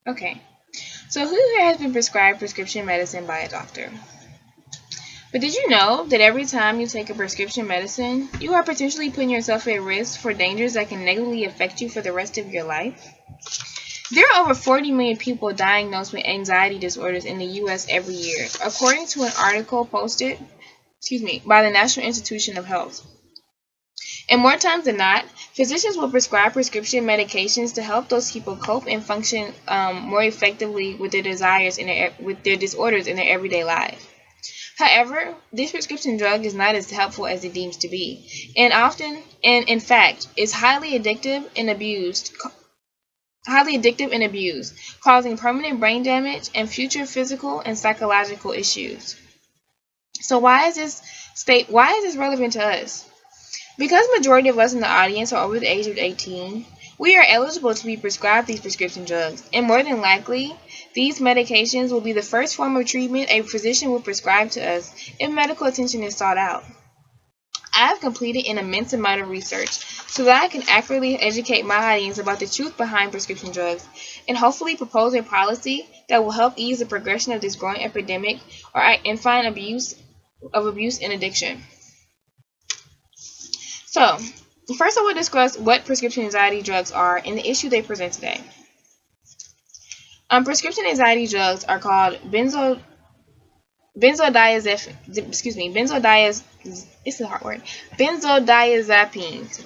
Okay. So who here has been prescribed prescription medicine by a doctor? But did you know that every time you take a prescription medicine, you are potentially putting yourself at risk for dangers that can negatively affect you for the rest of your life? There are over 40 million people diagnosed with anxiety disorders in the U.S. every year, according to an article posted, by the National Institution of Health. And more times than not, physicians will prescribe prescription medications to help those people cope and function more effectively with their with their disorders in their everyday life. However, this prescription drug is not as helpful as it deems to be, and often, and in fact, is highly addictive and abused, causing permanent brain damage and future physical and psychological issues. So why is this relevant to us? Because majority of us in the audience are over the age of 18, we are eligible to be prescribed these prescription drugs, and more than likely, these medications will be the first form of treatment a physician will prescribe to us if medical attention is sought out. I have completed an immense amount of research so that I can accurately educate my audience about the truth behind prescription drugs and hopefully propose a policy that will help ease the progression of this growing epidemic and find abuse and addiction. So, first I will discuss what prescription anxiety drugs are and the issue they present today. Prescription anxiety drugs are called benzodiazepines,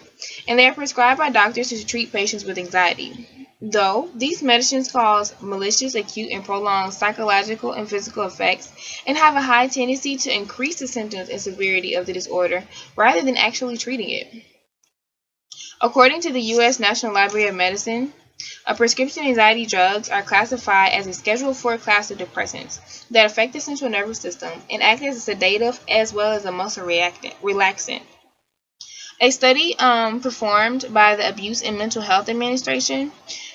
and they are prescribed by doctors to treat patients with anxiety. Though these medicines cause malicious, acute, and prolonged psychological and physical effects and have a high tendency to increase the symptoms and severity of the disorder rather than actually treating it. According to the U.S. National Library of Medicine, prescription anxiety drugs are classified as a Schedule IV class of depressants that affect the central nervous system and act as a sedative as well as a muscle relaxant. A study performed by the Abuse and Mental Health Administration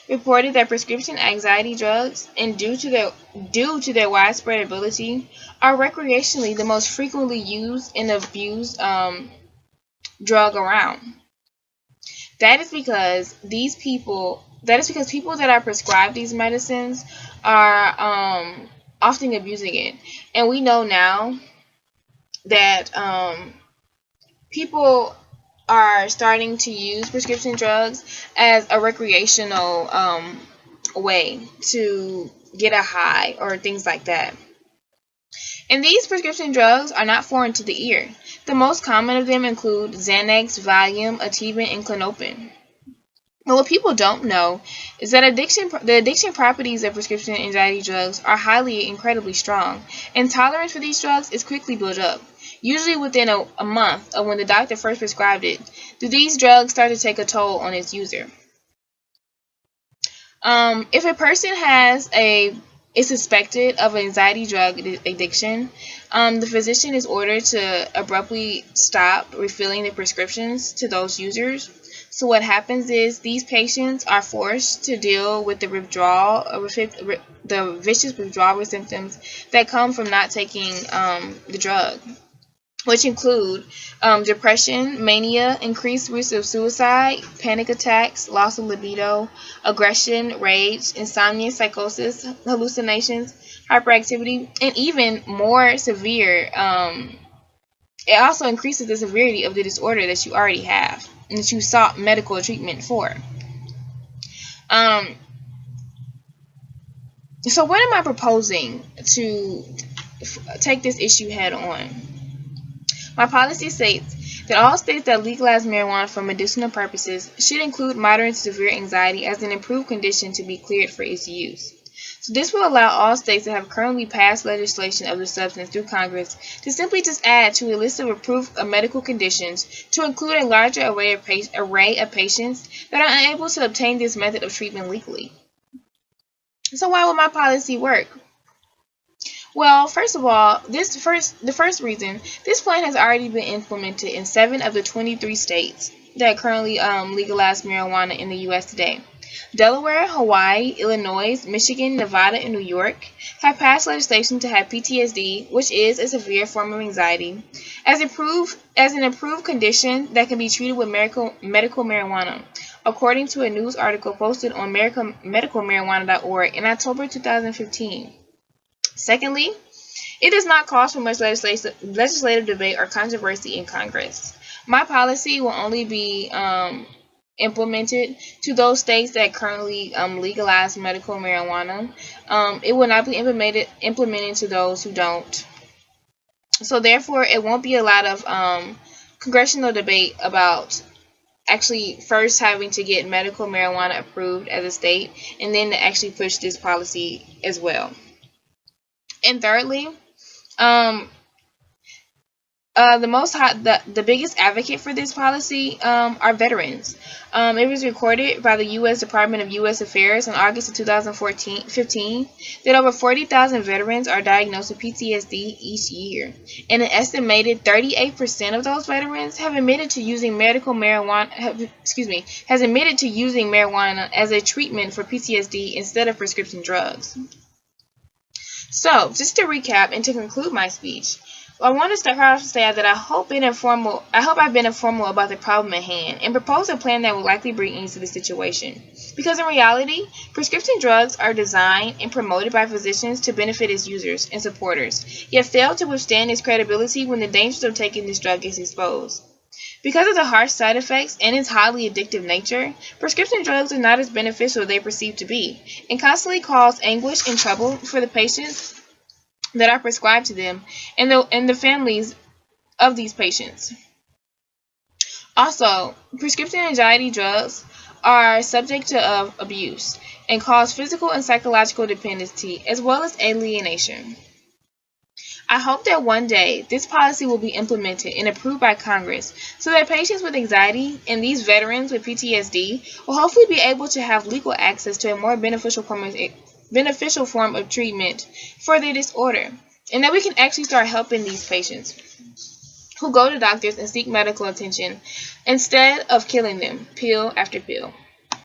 reported that prescription anxiety drugs, and due to their widespread ability, are recreationally the most frequently used and abused drug around. That is because people that are prescribed these medicines are often abusing it, and we know now that people are starting to use prescription drugs as a recreational way to get a high or things like that. And these prescription drugs are not foreign to the ear. The most common of them include Xanax, Valium, Ativan, and Clonopin. But what people don't know is that the addiction properties of prescription anxiety drugs are incredibly strong, and tolerance for these drugs is quickly built up. Usually within a month of when the doctor first prescribed it, do these drugs start to take a toll on its user. If a person is suspected of anxiety drug addiction, the physician is ordered to abruptly stop refilling the prescriptions to those users. So what happens is these patients are forced to deal with the vicious withdrawal symptoms that come from not taking the drug, which include depression, mania, increased risk of suicide, panic attacks, loss of libido, aggression, rage, insomnia, psychosis, hallucinations, hyperactivity, and even more severe. It also increases the severity of the disorder that you already have and that you sought medical treatment for. So what am I proposing to take this issue head on? My policy states that all states that legalize marijuana for medicinal purposes should include moderate to severe anxiety as an improved condition to be cleared for its use. So this will allow all states that have currently passed legislation of the substance through Congress to simply just add to a list of approved medical conditions to include a larger array of patients that are unable to obtain this method of treatment legally. So why would my policy work? Well, first of all, the first reason, this plan has already been implemented in 7 of the 23 states that currently legalize marijuana in the U.S. today. Delaware, Hawaii, Illinois, Michigan, Nevada, and New York have passed legislation to have PTSD, which is a severe form of anxiety, as an approved condition that can be treated with medical marijuana. according to a news article posted on medicalmarijuana.org in October 2015. Secondly, it does not cause for much legislative debate or controversy in Congress. My policy will only be implemented to those states that currently legalize medical marijuana. It will not be implemented to those who don't. So therefore, it won't be a lot of congressional debate about actually first having to get medical marijuana approved as a state and then to actually push this policy as well. And thirdly, the biggest advocate for this policy are veterans. It was recorded by the U.S. Department of U.S. Affairs in August of 2015 that over 40,000 veterans are diagnosed with PTSD each year, and an estimated 38% of those veterans have admitted to using marijuana as a treatment for PTSD instead of prescription drugs. So, just to recap and to conclude my speech, I want to start off to say that I hope I've been informal about the problem at hand and propose a plan that will likely bring ease to the situation. Because in reality, prescription drugs are designed and promoted by physicians to benefit its users and supporters, yet fail to withstand its credibility when the dangers of taking this drug is exposed. Because of the harsh side effects and its highly addictive nature, prescription drugs are not as beneficial as they perceive to be, and constantly cause anguish and trouble for the patients that are prescribed to them and the families of these patients. Also, prescription anxiety drugs are subject to abuse and cause physical and psychological dependency as well as alienation. I hope that one day this policy will be implemented and approved by Congress so that patients with anxiety and these veterans with PTSD will hopefully be able to have legal access to a more beneficial form of treatment for their disorder, and that we can actually start helping these patients who go to doctors and seek medical attention instead of killing them pill after pill.